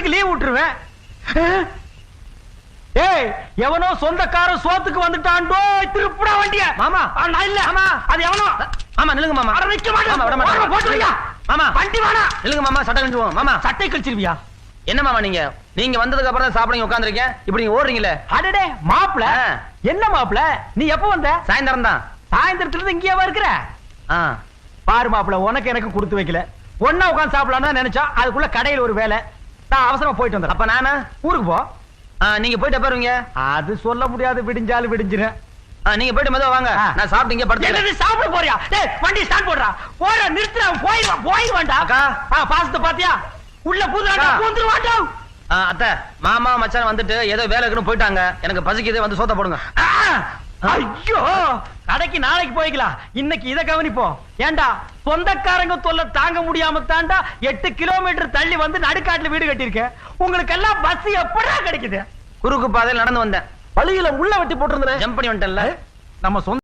வருஷத்துக்கு லீவ் விட்டுருவேன். ஏய், எவனோ சொந்தக்காரன் சோத்துக்கு வந்துட்டான்டோ, திருப்புடா வண்டிய. மாமா நான் இல்ல. மாமா அது எவனோ. மாமா நில்லுங்க மாமா. அட நிக்க மாட்டேன். மாமா, விட மாட்டேன். போட்டு வையா. மாமா வண்டி வாடா. நில்லுங்க மாமா, சட்டை கழிச்சுவோம். மாமா சட்டை கழிச்சிருவியா? என்ன மாமா நீங்க வந்ததுக்கு அப்புறம் தான் சாப்பிடுங்க உட்கார்ந்திருக்கேன். இப்படி நீங்க ஓடுறீங்களே. அடடே மாப்ள, என்ன மாப்ள, நீ எப்ப வந்த? சாயந்தரம் தான். சாயந்தரத்துல இருந்து இங்கேவா இருக்கிற? பாரு மாப்ள, உனக்கு எனக்கு கொடுத்து வைக்கல. ஒன்னா உட்கார்ந்து சாப்பிடலாம்னு நினைச்சா அதுக்குள்ள கடையில் ஒரு வேலை. நான் அவசரமா போயிட்டு வந்தேன். அப்ப நானா ஊருக்கு போ. நீங்க போயிட்டு பாருங்க. அது சொல்ல முடியாது, விடிஞ்சாலும் விடிஞ்சிரும். நீங்க போயிட்டு மெதுவா வாங்க. நான் சாப்பிட்டு இங்க படுத்து. என்னது சாப்பிட போறியா? டேய் வண்டி ஸ்டார்ட் போடுறா. போற நிறுத்துறா. போயிடுவான்டா. அக்கா பாசத்தை பாத்தியா? உள்ள பூந்துறாடா, பூந்துருவான்டா. அத்தை, மாமா மச்சான் வந்துட்டு ஏதோ வேலை இருக்குன்னு போயிட்டாங்க. எனக்கு பசிக்குது, வந்து சோத்த போடுங்க. ஐயோ, கடைக்கு நாளைக்கு போய்க்கலாம். இன்னைக்கு இத கவனிப்போம். ஏண்டா, சொந்தக்காரங்க தொல்லை தாங்க முடியாம தாண்டா 8 கிலோமீட்டர் தள்ளி வந்து நடுக்காட்டுல வீடு கட்டியிருக்கேன். உங்களுக்கு எல்லாம் பஸ் எப்படா கிடைக்குது? குறுக்கு பாதையில் நடந்து வந்தேன். வழியில முள்ள வெட்டி போட்டிருந்தேன். ஜம்ப் பண்ணி வந்துட்டேன்ல. நம்ம சொந்த